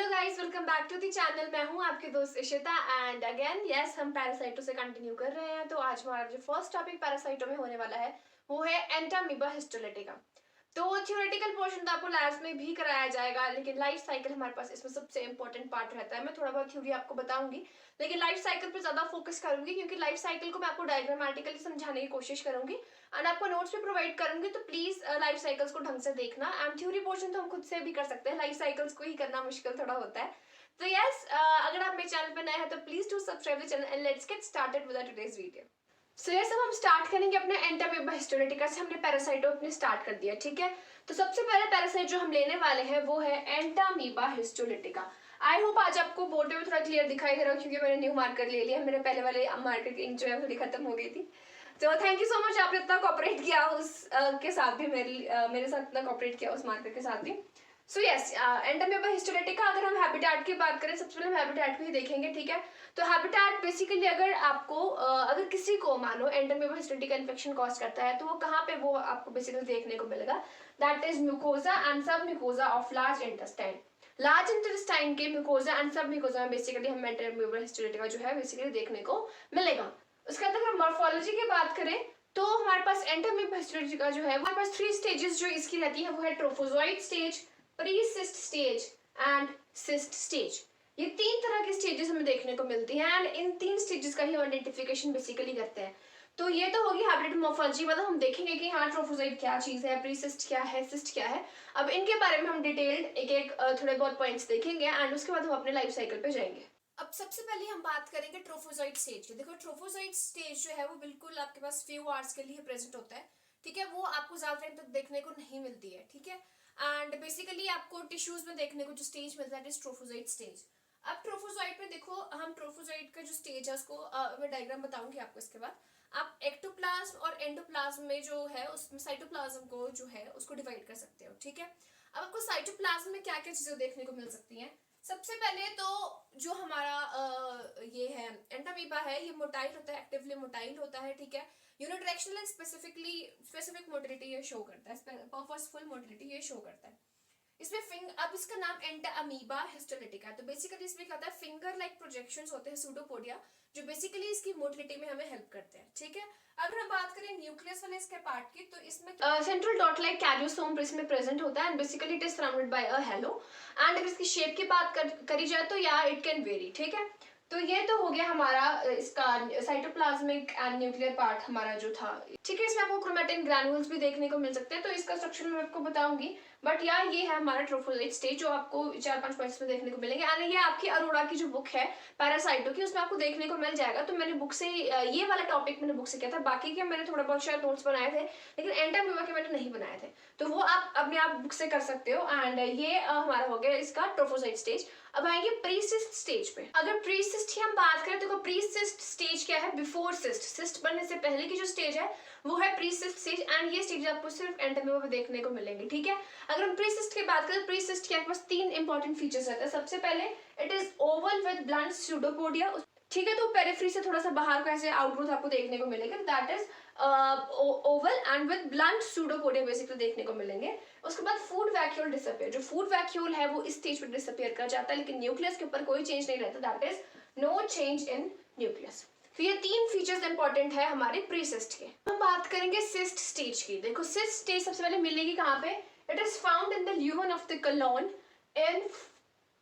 Hello guys, welcome back to the channel. मैं हूं आपके दोस्त इशिता एंड अगेन यस हम पैरासाइटो से कंटिन्यू कर रहे हैं। तो आज हमारा जो फर्स्ट टॉपिक पैरासाइटो में होने वाला है वो है एंटामीबा हिस्टोलिटिका। तो थ्योरेटिकल पोर्शन तो आपको लैब्स में भी कराया जाएगा, लेकिन लाइफ साइकिल हमारे पास इसमें सबसे इंपॉर्टेंट पार्ट रहता है। मैं थोड़ा बहुत थ्योरी आपको बताऊंगी, लेकिन लाइफ साइकिल पर ज्यादा फोकस करूंगी क्योंकि लाइफ साइकिल को मैं आपको डायग्रामेटिकली समझाने की कोशिश करूंगी एंड आपको नोट्स भी प्रोवाइड करूंगी। तो प्लीज लाइफ साइकिल्स को ढंग से देखना एंड थ्योरी पोर्शन तो हम खुद से भी कर सकते हैं, लाइफ साइकिल्स को ही करना मुश्किल थोड़ा होता है। तो यस, अगर आप मेरे चैनल पर नए हैं तो please do subscribe the channel and let's get started with today's video. So ये सब हम स्टार्ट करेंगे अपने एंटामीबा हिस्टोलिटिका से। हमने पैरासाइटो अपने स्टार्ट कर दिया, ठीक है। तो सबसे पहले पैरासाइट जो हम लेने वाले हैं वो है एंटामीबा हिस्टोलिटिका। आई होप आज आपको बोर्ड में थोड़ा क्लियर दिखाई दे रहा है क्योंकि मैंने न्यू मार्कर ले लिया। मेरे पहले वाले मार्कर की इंक जो है थोड़ी खत्म हो गई थी। तो थैंक यू सो मच, आपने इतना कॉपरेट किया उस के साथ भी, मेरे साथ इतना कॉपरेट किया उस मार्कर के साथ भी। So yes, Entamoeba histolytica. अगर हम हैबिटेट की बात करें, सबसे पहले हम हैबिटेट को ही देखेंगे, ठीक है। तो हैबिटेट बेसिकली अगर आपको अगर किसी को मानो एंटामीबा हिस्टोलिटिका इन्फेक्शन कॉज करता है तो वो कहाँ पे वो आपको बेसिकली देखने को मिलेगा, दैट इज म्यूकोजा एंड सब mucosa of large intestine. Large intestine के म्यूकोजा एंड सब म्यूकोजा में बेसिकली हम एंटामीबा हिस्टोलिटिका जो है बेसिकली देखने को मिलेगा। उसके बाद अगर मॉर्फोलॉजी की बात करें तो हमारे पास एंटामीबा हिस्टोलिटिका जो है हमारे पास 3 स्टेजेस जो इसकी रहती है वो है trophozoite stage, pre cyst stage and cyst stage. ये 3 तरह की स्टेजेस हमें देखने को मिलती हैं एंड इन 3 स्टेजेस का ही आइडेंटिफिकेशन बेसिकली करते हैं। तो ये तो होगी हैबिटेट मॉर्फोलॉजी। मतलब हम देखेंगे कि हाँ ट्रोफोजोइड क्या चीज है, प्री-सिस्ट क्या है, सिस्ट क्या है। अब इनके बारे में हम डिटेल्ड एक एक थोड़े बहुत पॉइंट्स देखेंगे एंड उसके बाद हम अपने लाइफ साइकिल पे जाएंगे। अब सबसे पहले हम बात करेंगे ट्रोफोजोइड स्टेज की। देखो ट्रोफोजोइड स्टेज जो है वो बिल्कुल आपके पास फ्यू आवर्स के लिए प्रेजेंट होता है, ठीक है। वो आपको ज्यादा टाइम तक देखने को नहीं मिलती है, ठीक है। एंड बेसिकली आपको टिश्यूज में देखने को जो स्टेज मिलता है ट्रोफोजोइड स्टेज। अब ट्रोफोजोइड में देखो, हम ट्रोफोजोइड का जो स्टेज है उसको मैं डायग्राम बताऊंगी आपको। इसके बाद आप एक्टोप्लाज्म और एंडोप्लाज्म में जो है उसमें साइटोप्लाज्म को जो है उसको डिवाइड कर सकते हो, ठीक है। अब आपको साइटोप्लाज्म में क्या क्या चीजें देखने को मिल सकती हैं। सबसे पहले तो जो हमारा ये है एंटामीबा है, ये मोटाइल होता है, एक्टिवली मोटाइल होता है, ठीक है। यूनिडायरेक्शनल एंड स्पेसिफिक मोटिलिटी ये शो करता है, पर्पसफुल मोटिलिटी ये शो करता है। इसमें अब इसका नाम एंटामीबा हिस्टोलिटिका है। तो बेसिकली इसमें क्या होता है, फिंगर लाइक प्रोजेक्शंस होते हैं सूडोपोडिया, जो बेसिकली इसकी मोटिलिटी में हमें हेल्प करते हैं, ठीक है। अगर हम बात करें न्यूक्लियस वाले इसके पार्ट की, तो इसमें सेंट्रल डॉट लाइक कैरियोसोम इसमें प्रेजेंट होता है and basically it is surrounded by a hello. And अगर इसकी शेप की बात करी जाए तो या इट कैन वेरी, ठीक है। तो ये तो हो गया हमारा इसका साइटोप्लाज्मिक एंड न्यूक्लियर पार्ट हमारा जो था, ठीक है। इसमें आपको क्रोमैटिन ग्रैन्युल्स भी देखने को मिल सकते हैं, तो इसका स्ट्रक्चर मैं आपको बताऊंगी। बट यार ये है हमारा ट्रोफोजोइड स्टेज जो आपको 4-5 पॉइंट्स में देखने को मिलेंगे एंड ये आपकी अरोड़ा की जो बुक है पैरासाइटो की उसमें आपको देखने को मिल जाएगा। तो मैंने बुक से ये वाला टॉपिक मैंने बुक से किया था, बाकी के मैंने थोड़ा बहुत शायद नोट्स बनाए थे लेकिन एंटामीबा के मैंने नहीं बनाए थे, तो वो आप अपने आप बुक से कर सकते हो। एंड ये हमारा हो गया इसका ट्रोफोजोइड स्टेज। अब आएंगे प्री-सिस्ट स्टेज पे। अगर प्री-सिस्ट की हम बात करें तो प्री-सिस्ट स्टेज क्या है, बिफोर सिस्ट, सिस्ट बनने से पहले की जो स्टेज है वो है प्री-सिस्ट स्टेज एंड ये स्टेज आपको सिर्फ एंटामीबा पे देखने को मिलेंगे, ठीक है। अगर हम प्री-सिस्ट की बात करें, प्री-सिस्ट के पास 3 इंपॉर्टेंट फीचर्स रहते हैं। सबसे पहले it is Oval with blunt pseudopodia, ठीक है। तो पेरिफेरी से थोड़ा सा बाहर को ऐसे आउटग्रोथ आपको देखने को मिलेगा, that is Oval and with blunt pseudopodia basically देखने को मिलेंगे। उसके बाद फूड वैक्यूल डिसअपियर, जो फूड वैक्यूल है वो इस स्टेज पर डिसअपियर कर जाता है लेकिन न्यूक्लियस के ऊपर कोई चेंज नहीं रहता, that is no change in nucleus. तो ये 3 फीचर्स इंपॉर्टेंट है हमारे प्री-सिस्ट के। हम बात करेंगे सिस्ट स्टेज की। देखो सिस्ट स्टेज सबसे पहले मिलेगी कहाँ पे, it is found in the lumen of the colon in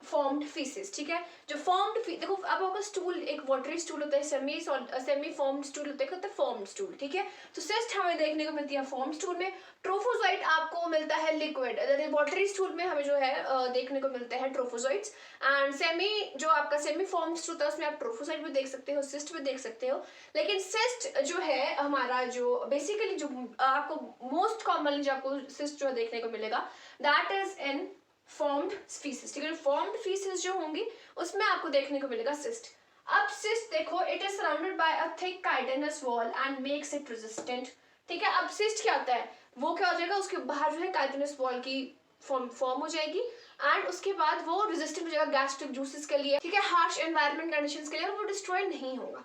formed faeces, ठीक है। जो फॉर्म्ड देखो अब आपका स्टूल एक वाटरी स्टूल होता है, सेमी फॉर्म्ड स्टूल होता है फॉर्म्ड स्टूल, ठीक है। तो सिस्ट हमें देखने को मिलती है फॉर्म्ड स्टूल में। ट्रोफोजोइड आपको मिलता है लिक्विड, वाटरी स्टूल में हमें जो है देखने को मिलते हैं ट्रोफोजोइड्स। एंड जो आपका सेमी फॉर्म्ड स्टूल होता है उसमें आप ट्रोफोजोइड भी देख सकते हो, सिस्ट भी देख सकते हो। लेकिन सिस्ट जो है हमारा जो बेसिकली जो आपको मोस्ट कॉमनली जो आपको सिस्ट जो देखने को मिलेगा that is in formed faeces, ठीक है। फॉर्म्ड फीसेस जो होंगी उसमें आपको देखने को मिलेगा सिस्ट। अब सिस्ट देखो, it is surrounded by a thick chitinous wall and makes it resistant, ठीक है। अब सिस्ट क्या होता है, वो क्या हो जाएगा, उसके बाहर जो है काइटिनस वॉल की फॉर्म हो जाएगी एंड उसके बाद वो रेजिस्टेंट हो जाएगा गैस्ट्रिक जूसेस के लिए, ठीक है, हार्श एनवायरनमेंट कंडीशंस के लिए, और वो डिस्ट्रॉय नहीं होगा।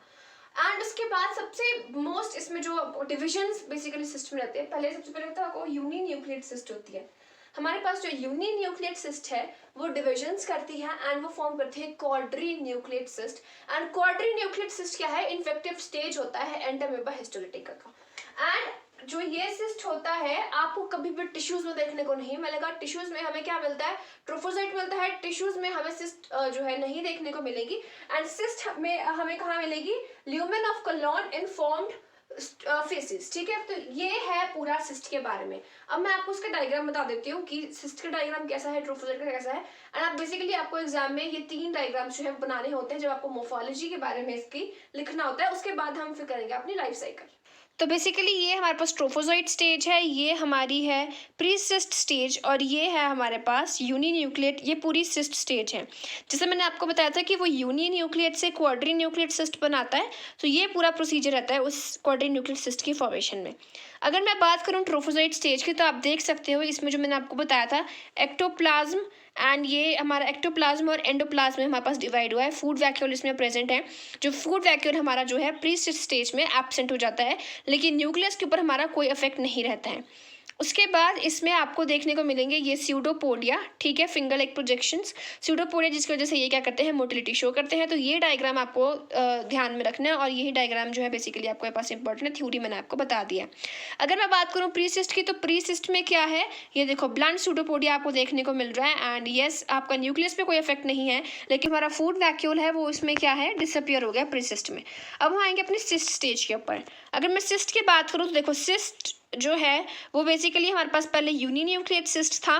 एंड उसके बाद सबसे मोस्ट इसमें जो डिविजन्स बेसिकली सिस्ट में रहते हैं, पहले सबसे पहले होता है यूनी न्यूक्लियेट सिस्ट होती है। हमारे पास जो यूनी न्यूक्लियेट सिस्ट है वो डिविजन्स करती है एंड वो फॉर्म करती है quadri nucleate cyst. And quadri nucleate cyst क्या है, इन्फेक्टिव स्टेज होता है एंटामीबा हिस्टोलिटिका का। एंड जो ये सिस्ट होता है आपको कभी भी टिश्यूज में देखने को नहीं मिलेगा। टिश्यूज में हमें क्या मिलता है, ट्रोफोसाइट मिलता है। टिश्यूज में हमें सिस्ट जो है नहीं देखने को मिलेगी। एंड सिस्ट में हमें कहाँ मिलेगी, lumen of colon in formed faeces. ठीक है, तो ये है पूरा सिस्ट के बारे में। अब मैं आपको उसका डायग्राम बता देती हूँ कि सिस्ट का डायग्राम कैसा है, ट्रोफोसाइट का कैसा है। एंड आप बेसिकली आपको एग्जाम में ये 3 डायग्राम जो है बनाने होते हैं जब आपको मोर्फोलॉजी के बारे में इसकी लिखना होता है। उसके बाद हम फिर करेंगे अपनी लाइफ साइकिल। तो बेसिकली ये हमारे पास ट्रोफोजोइट स्टेज है, ये हमारी है प्री सिस्ट स्टेज, और ये है हमारे पास यूनी न्यूक्लियेट, ये पूरी सिस्ट स्टेज है। जैसे मैंने आपको बताया था कि वो यूनी न्यूक्लियेट से क्वाड्री न्यूक्लियेट सिस्ट बनाता है, तो ये पूरा प्रोसीजर रहता है उस क्वाड्री न्यूक्लियेट सिस्ट की फॉर्मेशन में। अगर मैं बात करूँ ट्रोफोजोइट स्टेज की, तो आप देख सकते हो इसमें जो मैंने आपको बताया था एक्टोप्लाज्म, एंड ये हमारा एक्टोप्लाज्म और एंडोप्लाज्म में हमारे पास डिवाइड हुआ है। फूड वैक्यूल इसमें प्रेजेंट है। जो फूड वैक्यूल हमारा जो है प्री सिस्ट स्टेज में एब्सेंट हो जाता है, लेकिन न्यूक्लियस के ऊपर हमारा कोई इफेक्ट नहीं रहता है। उसके बाद इसमें आपको देखने को मिलेंगे ये स्यूडोपोडिया, ठीक है, फिंगर लाइक प्रोजेक्शंस, स्यूडोपोडिया, जिसकी वजह से ये क्या करते हैं, मोटिलिटी शो करते हैं। तो ये डायग्राम आपको ध्यान में रखना है, और यही डायग्राम जो है बेसिकली आपके पास इंपॉर्टेंट है, थ्योरी मैंने आपको बता दिया। अगर मैं बात करूँ प्री सिस्ट की, तो प्री सिस्ट में क्या है, ये देखो ब्लंट स्यूडोपोडिया आपको देखने को मिल रहा है। एंड यस, आपका न्यूक्लियस पे कोई इफेक्ट नहीं है, लेकिन हमारा फूड वैक्यूल है वो इसमें क्या है, डिसअपियर हो गया प्री सिस्ट में। अब हम आएंगे अपनी सिस्ट स्टेज के ऊपर। अगर मैं सिस्ट की बात करूँ तो देखो सिस्ट जो है वो बेसिकली हमारे पास पहले यूनी न्यूक्लियेट सिस्ट था,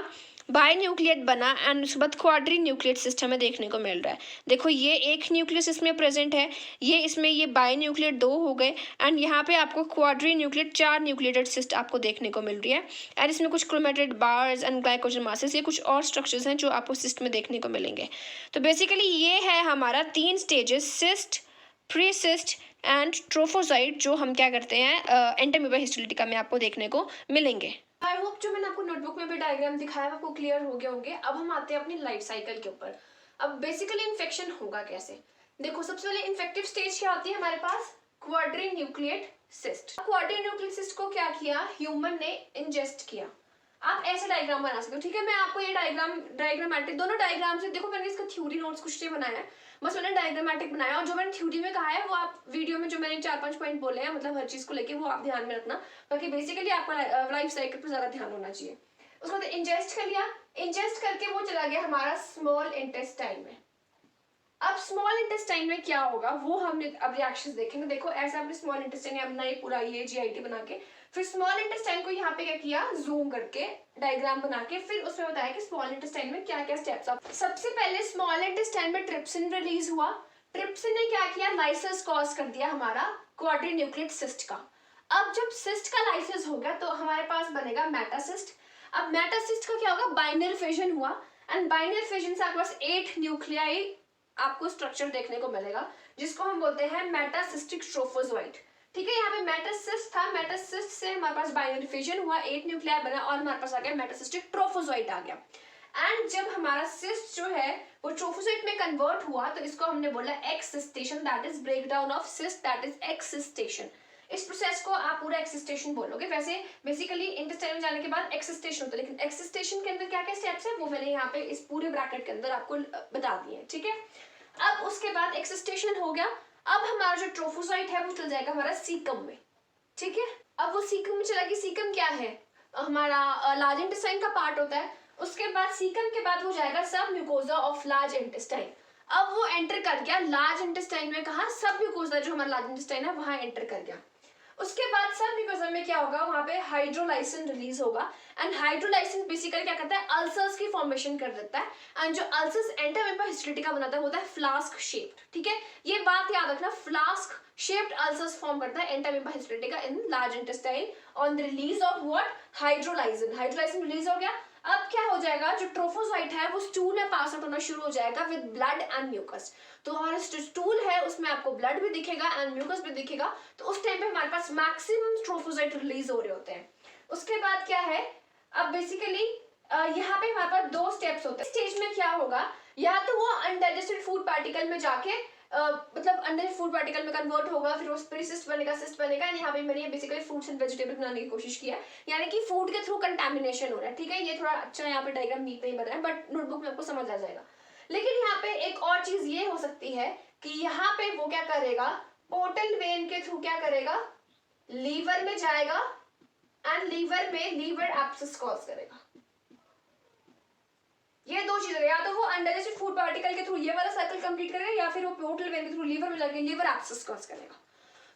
बाई न्यूक्लियेट बना, एंड उसके बाद क्वाड्री न्यूक्लियेट सिस्ट हमें देखने को मिल रहा है। देखो ये एक न्यूक्लियस इसमें प्रेजेंट है, ये इसमें ये बाई न्यूक्लियेट 2 हो गए, एंड यहाँ पे आपको क्वाड्री न्यूक्लियेट 4 न्यूक्लियेटेड सिस्ट आपको देखने को मिल रही है। एंड इसमें कुछ chromatoid bars and glycogen masses, ये कुछ और स्ट्रक्चर्स हैं जो आपको सिस्ट में देखने को मिलेंगे। तो बेसिकली ये है हमारा 3 stages, cyst, pre cyst and trophocyte, जो हम क्या करते हैं एंटामीबा हिस्टोलिटिका में आपको देखने को मिलेंगे। आई होप जो मैंने आपको नोटबुक में भी डायग्राम दिखाया आपको क्लियर हो गए होंगे। अब हम आते हैं अपनी लाइफ साइकिल के ऊपर। अब बेसिकली इन्फेक्शन होगा कैसे, देखो सबसे पहले इन्फेक्टिव स्टेज क्या होती है हमारे पास, quadrinucleate cyst. Quadrinucleate cyst को क्या किया, ह्यूमन ने इंजेस्ट किया। आप ऐसे डायग्राम बना सकते हो, ठीक है। मैं आपको ये डायग्रामेटिक दोनों डायग्राम से, देखो मैंने इसका थ्योरी नोट्स कुछ नहीं बनाया है, बस मैंने डायग्रामेटिक बनाया, और जो मैंने थ्योरी में कहा है वो आप वीडियो में जो मैंने 4-5 पॉइंट बोले हैं, मतलब हर चीज को लेके, वो आप ध्यान में रखना। बाकी बेसिकली आपका लाइफ साइकिल पर ज्यादा ध्यान होना चाहिए। उसको तो इंजेस्ट कर लिया, इंजेस्ट करके वो चला गया हमारा स्मॉल इंटेस्टाइन में। अब स्मॉल इंटेस्टाइन में क्या होगा वो हमने अब रिएक्शंस देखेंगे। देखो ऐसा हमने स्मॉल इंटेस्टाइन अपना ये पूरा ये जीआईटी बना के, फिर स्मॉल इंटेस्टाइन को यहाँ पे क्या किया, जूम करके डायग्राम बना के, फिर उसमें बताया कि स्मॉल इंटेस्टाइन में क्या क्या स्टेप्स आप। सबसे पहले स्मॉल इंटेस्टाइन में ट्रिप्सिन रिलीज हुआ। ट्रिप्सिन ने क्या किया, लाइसिस कॉज कर दिया हमारा क्वाड्री न्यूक्लियेट सिस्ट का। अब जब सिस्ट का लाइसिस हो गया तो हमारे पास बनेगा मेटासिस्ट। अब मेटासिस्ट का क्या होगा, बाइनरी फिजन हुआ, एंड बाइनरी फिजन से आपके पास 8 न्यूक्लियाई आपको स्ट्रक्चर देखने को मिलेगा, जिसको हम बोलते हैं मेटासिस्टिक ट्रोफोजोइट। ठीक है, यहाँ पे मेटासिस्ट था, मेटासिस्ट से हमारे पास बाइनरी फिजन हुआ, 8 न्यूक्लियाई बना, और हमारे पास आ गया मेटासिस्टिक ट्रोफोजोइट आ गया। एंड जब हमारा सिस्ट जो है वो ट्रोफोजोइट में कन्वर्ट हुआ तो इसको हमने बोला excystation, that is breakdown of cyst, that is excystation. इस प्रोसेस को आप पूरा एक्सिस्टेशन बोलोगे। वैसे बेसिकली इंटेस्टाइन में जाने के बाद एक्सिस्टेशन होता है, लेकिन एक्सिस्टेशन के अंदर क्या क्या स्टेप्स है वो मैंने यहाँ पे इस पूरे ब्रैकेट के अंदर आपको बता दिए, ठीक है। अब उसके बाद एक्सिस्टेशन हो गया, अब हमारा जो ट्रोफोसाइट है वो चल जाएगा हमारा सीकम में, ठीक है। अब वो सीकम में चला गया, सीकम क्या है, हमारा लार्ज इंटेस्टाइन का पार्ट होता है। उसके बाद सीकम के बाद हो जाएगा सब म्यूकोजा ऑफ लार्ज इंटेस्टाइन। अब वो एंटर कर गया लार्ज इंटेस्टाइन में, कहा सब म्यूकोजा जो हमारा लार्ज इंटेस्टाइन है वहां एंटर कर गया। उसके बाद सब म्यूकोजा में क्या होगा, वहां पे हाइड्रोलाइसिन रिलीज होगा, एंड हाइड्रोलाइसिन बेसिकली क्या करता है, अल्सर्स की फॉर्मेशन कर देता है, एंड जो अल्सर्स एंटामीबा हिस्टोलिटिका बनाता है होता है फ्लास्क शेप्ड, ठीक है। ये बात याद रखना, फ्लास्क शेप्ड अल्सर्स फॉर्म करता है Entamoeba histolytica in large intestine on the release of what, hydrolysin. Hydrolysin release हो गया, अब क्या हो जाएगा, जो ट्रोफोसाइट है वो स्टूल में पास आउट होना शुरू हो जाएगा विद ब्लड एंड म्यूकस। तो हमारा स्टूल है उसमें आपको ब्लड भी दिखेगा एंड म्यूकस भी दिखेगा, तो उस टाइम पे हमारे पास मैक्सिमम ट्रोफोसाइट रिलीज हो रहे होते हैं। उसके बाद क्या है, अब बेसिकली यहाँ पे हमारे पास 2 स्टेप्स होते हैं। स्टेज में क्या होगा, या तो वो अनडाइजेस्टेड फूड पार्टिकल में जाके मतलब अंडर फूड पार्टिकल में कन्वर्ट होगा, फिर वो प्रीसिस्ट बनेगा, सिस्ट बनेगा। एंड यहाँ पे मैंने बेसिकली फ्रूट्स एंड वेजिटेबल बनाने की कोशिश की है, यानी कि फूड के थ्रू कंटेमिनेशन हो रहा है, ठीक है। ये थोड़ा अच्छा यहाँ पे डायग्राम नीट नहीं बना है, बट नोटबुक में आपको समझ आ जाएगा। लेकिन यहाँ पे एक और चीज ये हो सकती है कि यहाँ पे वो क्या करेगा, पोर्टल वेन के थ्रू क्या करेगा, लीवर में जाएगा एंड लीवर में लीवर एब्सेस कॉज करेगा। ये दो चीजें, या तो वो अनडाइजेस्टेड फूड पार्टिकल के थ्रू ये वाला साइकिल कंप्लीट करेगा, या फिर वो पोर्टल वेन के थ्रू लीवर में जाके लीवर एब्सेस कॉज करेगा।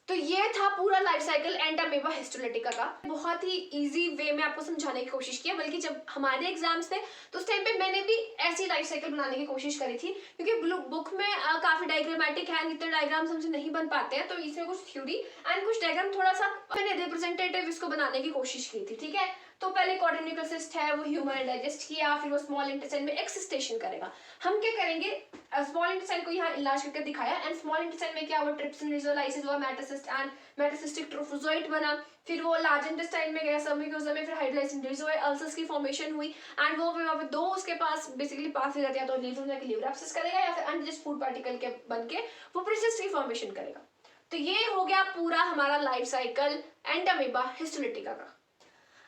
तो ये था पूरा लाइफ साइकिल एंटामीबा हिस्टोलिटिका का। बहुत ही इजी वे में आपको समझाने की कोशिश किया, बल्कि जब हमारे एग्जाम्स थे तो उस टाइम पे मैंने भी ऐसी लाइफ साइकिल बनाने की कोशिश करी थी, क्योंकि बुक में काफी डायग्रामेटिक है, इतने डायग्राम्स हमसे नहीं बन पाते हैं, तो इसमें कुछ थ्योरी एंड कुछ डायग्राम थोड़ा सा मैंने रिप्रेजेंटेटिव इसको बनाने की कोशिश की थी, ठीक है। तो पहले कॉर्डिनेटल सिस्ट है, वो ह्यूमन डाइजेस्ट किया, फिर वो स्मॉल इंटेस्टाइन में एक्सिस्टेशन करेगा। हम क्या करेंगे, स्मॉल इंटेस्टाइन को यहाँ इलाज करके दिखाया, एंड स्मॉल इंटेस्टाइन में क्या हुआ, ट्रिप्सिन रिजोलाइसिस हुआ, मेटासिस्ट एंड मेटासिस्टिक ट्रोफोजोइट बना। फिर वो लार्ज इंटेस्टाइन में गया, सबम्यूकोसा में, फिर हाइड्रोलाइसिस रिजोए अल्सर्स की फॉर्मेशन हुई, एंड वो दो उसके पास बेसिकली पास हो जाते हैं, तो लीवर में लीवर एब्सेस करेगा, या फिर अनडाइजेस्ट फूड पार्टिकल के बन के वो प्रोसिस्ट की फॉर्मेशन करेगा। तो ये हो गया पूरा हमारा लाइफ साइकिल एंटामीबा हिस्टोलिटिका का।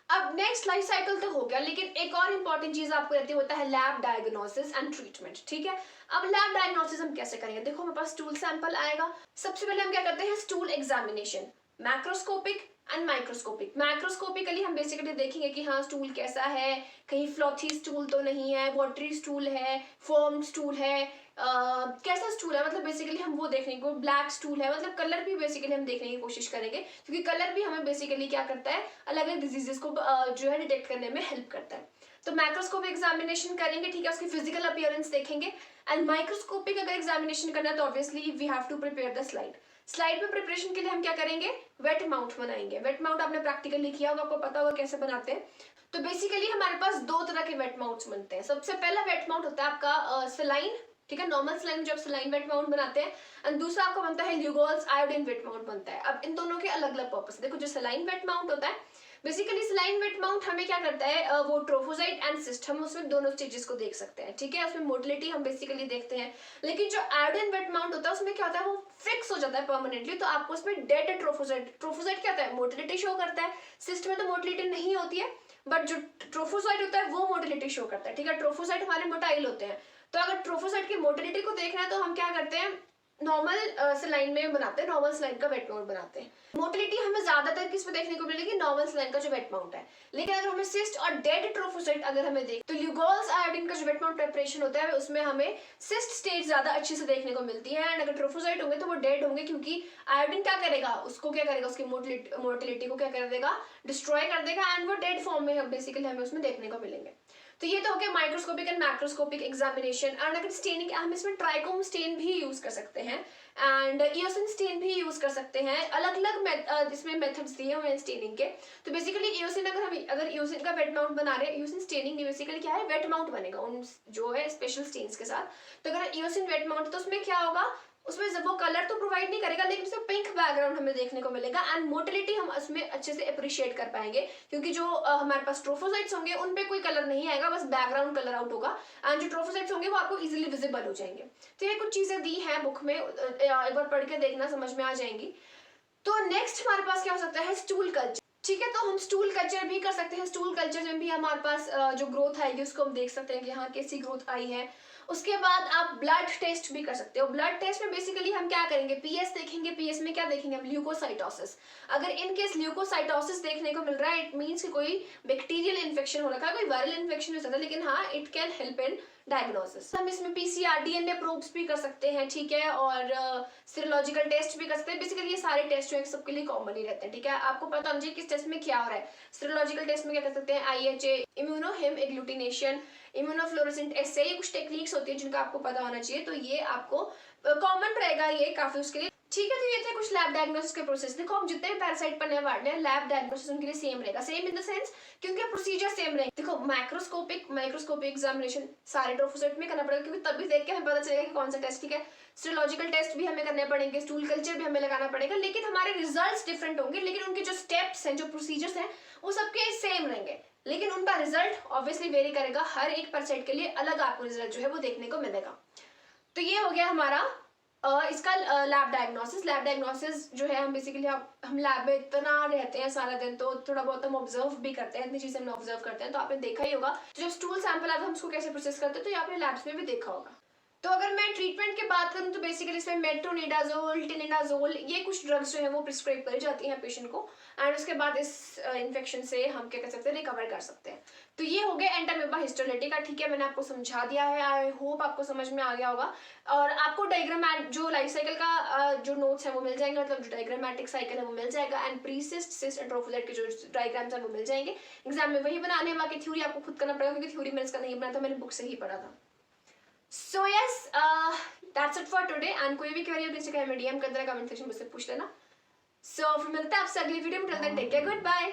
अब नेक्स्ट लाइफ साइकिल तो हो गया, लेकिन एक और इंपॉर्टेंट चीज आपको रहती होता है लैब डायग्नोसिस एंड ट्रीटमेंट, ठीक है। अब लैब डायग्नोसिस हम कैसे करेंगे, देखो हमारे पास स्टूल सैंपल आएगा। सबसे पहले हम क्या करते हैं, stool examination, macroscopic and microscopic. Macroscopically हम बेसिकली देखेंगे कि हाँ स्टूल कैसा है, कहीं फ्लॉथी स्टूल तो नहीं है, वाटरी स्टूल है, फॉर्म स्टूल है, कैसा स्टूल है, मतलब बेसिकली हम वो देखने को, ब्लैक स्टूल है, मतलब कलर भी बेसिकली हम देखने की कोशिश करेंगे, क्योंकि कलर भी हमें बेसिकली क्या करता है, अलग अलग डिजीजेस को जो है डिटेक्ट करने में हेल्प करता है। तो माइक्रोस्कोपिक एग्जामिनेशन करेंगे, ठीक है, उसकी फिजिकल अपीयरेंस देखेंगे। एंड माइक्रोस्कोपिक अगर एग्जामिनेशन करना है तो obviously we have to prepare the slide. Slide में प्रिपरेशन के लिए हम क्या करेंगे, वेट माउंट बनाएंगे। वेट माउंट आपने प्रैक्टिकली किया होगा, आपको पता होगा कैसे बनाते हैं। तो बेसिकली हमारे पास दो तरह के वेट माउंट्स बनते हैं। सबसे पहला वेट माउंट होता है आपका सलाइन, ठीक है, नॉर्मल सलाइन में जब सलाइन वेट माउंट बनाते हैं, एंड दूसरा आपका बनता है ल्यूगोल्स आयोडीन वेट माउंट बनता है। अब इन दोनों के अलग अलग पर्पस। देखो जो सलाइन वेट माउंट होता है, बेसिकली सलाइन वेट माउंट हमें क्या करता है, वो ट्रोफोसाइट एंड सिस्ट, हम उसमें दोनों स्टेजेस को देख सकते हैं, ठीक है, उसमें मोटिलिटी हम बेसिकली देखते हैं। लेकिन जो आयोडीन वेट माउंट होता है उसमें क्या होता है, वो फिक्स हो जाता है परमानेंटली, तो आपको उसमें डेड ट्रोफोसाइट, ट्रोफोसाइट क्या होता है, मोटिलिटी शो करता है। सिस्ट में तो मोटिलिटी नहीं होती है, बट जो ट्रोफोसाइट होता है वो मोटिलिटी शो करता है, ठीक है। ट्रोफोसाइट हमारे मोटाइल होते हैं, तो अगर ट्रोफोसाइट की मोटिलिटी को देखना है तो हम क्या करते हैं, नॉर्मल सलाइन में बनाते हैं, नॉर्मल सलाइन का वेट माउंट बनाते हैं। मोटिलिटी हमें ज्यादातर किस में देखने को मिलेगी, नॉर्मल सलाइन का जो वेट माउंट है। लेकिन अगर हमें सिस्ट और डेड ट्रोफोसाइट अगर हमें देख, तो ल्यूगोल्स आयोडीन का जो वेट माउंट प्रिपरेशन होता है उसमें हमें सिस्ट स्टेज ज्यादा अच्छे से देखने को मिलती है, एंड अगर ट्रोफोसाइट होंगे तो वो डेड होंगे, क्योंकि आयोडीन क्या करेगा, उसको क्या करेगा, उसकी मोटिलिटी को क्या कर देगा, डिस्ट्रॉय कर देगा, एंड वो डेड फॉर्म में बेसिकली हमें उसमें देखने को मिलेंगे। तो ये तो हो गया microscopic and macroscopic examination. And अगर स्टेनिंग, हम इसमें ट्राइकोम स्टेन भी यूज कर सकते हैं, एंड ईओसिन स्टेन भी यूज कर सकते हैं। अलग अलग इसमें मेथड्स दिए हुए हैं स्टेनिंग के। तो बेसिकली ईओसिन, अगर ईओसिन का वेट माउंट बना रहे हैं, ईओसिन स्टेनिंग बेसिकली क्या है, वेट माउंट बनेगा उन जो है स्पेशल स्टेन्स के साथ। तो अगर ईओसिन वेट माउंट तो उसमें क्या होगा, उसमें जब वो कलर तो प्रोवाइड नहीं करेगा, लेकिन उसमें पिंक बैकग्राउंड हमें देखने को मिलेगा, एंड मोटिलिटी हम उसमें अच्छे से अप्रिशिएट कर पाएंगे, क्योंकि जो हमारे पास ट्रोफोसाइट्स होंगे उन पे कोई कलर नहीं आएगा, बस बैकग्राउंड कलर आउट होगा, एंड जो ट्रोफोसाइट्स होंगे वो आपको इजीली विजिबल हो जाएंगे। तो ये कुछ चीजें दी हैं बुक में, एक बार पढ़ के देखना, समझ में आ जाएंगी। तो नेक्स्ट हमारे पास क्या हो सकता है, स्टूल कल्चर, ठीक है। तो हम स्टूल कल्चर भी कर सकते हैं। स्टूल कल्चर में भी हमारे पास जो ग्रोथ आएगी उसको हम देख सकते हैं कि हाँ कैसी ग्रोथ आई है। उसके बाद आप ब्लड टेस्ट भी कर सकते हो। ब्लड टेस्ट में बेसिकली हम क्या करेंगे, पीएस देखेंगे। पीएस में क्या देखेंगे हम, ल्यूकोसाइटोसिस। अगर इन केस ल्यूकोसाइटोसिस देखने को मिल रहा है, इट मींस कि कोई बैक्टीरियल इन्फेक्शन हो रखा है, कोई वायरल इन्फेक्शन हो सकता है, लेकिन हाँ it can help in diagnosis. हम इसमें पीसीआर डीएनए प्रोब्स भी कर सकते हैं, ठीक है, और सीरोलॉजिकल टेस्ट भी कर सकते हैं। बेसिकली ये सारे टेस्ट जो है सबके लिए कॉमन ही रहते हैं, ठीक है। आपको पता होना चाहिए किस टेस्ट में क्या हो रहा है। सीरोलॉजिकल टेस्ट में क्या कर सकते हैं, आईएचए, इम्यूनोहिम एग्लूटिनेशन, इम्यूनोफ्लोरेसेंट एस्से, ये कुछ टेक्निक्स होती है जिनका आपको पता होना चाहिए। तो ये आपको कॉमन रहेगा ये काफी उसके लिए, ठीक है। तो ये थे कुछ लैब डायग्नोसिस के प्रोसेस। देखो हम जितने भी पैरासाइट पढ़ने वाले हैं, लैब डायग्नोसिस उनके लिए सेम रहेगा, सेम इन द सेंस क्योंकि प्रोसीजर सेम रहेगा। देखो माइक्रोस्कोपिक एग्जामिनेशन सारे ट्रोफोसाइट में करना पड़ेगा, क्योंकि तभी देख के हमें पता चलेगा कि कौन सा टेस्ट, ठीक है। सीरोलॉजिकल टेस्ट भी हमें करने पड़ेंगे, स्टूल कल्चर भी हमें लगाना पड़ेगा, लेकिन हमारे रिजल्ट्स डिफरेंट होंगे, लेकिन उनके जो स्टेप्स हैं, जो प्रोसीजर्स हैं, वो सबके सेम रहेंगे, लेकिन उनका रिजल्ट ऑब्वियसली वेरी करेगा। हर एक पैरासाइट के लिए अलग आपको रिजल्ट जो है वो देखने को मिलेगा। तो ये हो गया हमारा इसका लैब डायग्नोसिस जो है, हम बेसिकली हम लैब में इतना रहते हैं सारा दिन, तो थोड़ा बहुत हम ऑब्जर्व भी करते हैं, इतनी चीजें हम ऑब्जर्व करते हैं। तो आपने देखा ही होगा जो स्टूल सैंपल आता है हम उसको कैसे प्रोसेस करते हैं, तो ये आपने लैब्स में भी देखा होगा। तो अगर मैं ट्रीटमेंट की बात करूं तो बेसिकली इसमें मेट्रोनिडाजोल, टिनिडाजोल, ये कुछ ड्रग्स जो है वो प्रिस्क्राइब करी जाती हैं पेशेंट को, एंड उसके बाद इस इन्फेक्शन से हम क्या कर सकते हैं, रिकवर कर सकते हैं। तो ये हो गया एंटामीबा हिस्टोलिटिका। ठीक है, मैंने आपको समझा दिया है, आई होप आपको समझ में आ गया होगा। और आपको डायग्राम जो लाइफ साइकिल का जो नोट्स है वो मिल जाएंगे, मतलब जो डायग्रामेटिक साइकिल है वो मिल जाएगा, एंड प्रीसिस्ट, सिस्ट एंड ट्रोफोलाइट के जो डायग्राम्स है वो मिल जाएंगे। एग्जाम में वही बनाने हैं, बाकी थ्योरी आपको खुद करना पड़ेगा, क्योंकि थ्योरी मैंने इसका नहीं बनाया था, मैंने बुक से ही पढ़ा था। So yes, that's it for today, and कोई भी क्वेरी हो इंस्टाग्राम में डीएम कर देना, कमेंट सेक्शन में मुझसे पूछ लेना। So फिर मिलते हैं आपसे अगली वीडियो में, till then take care, good bye.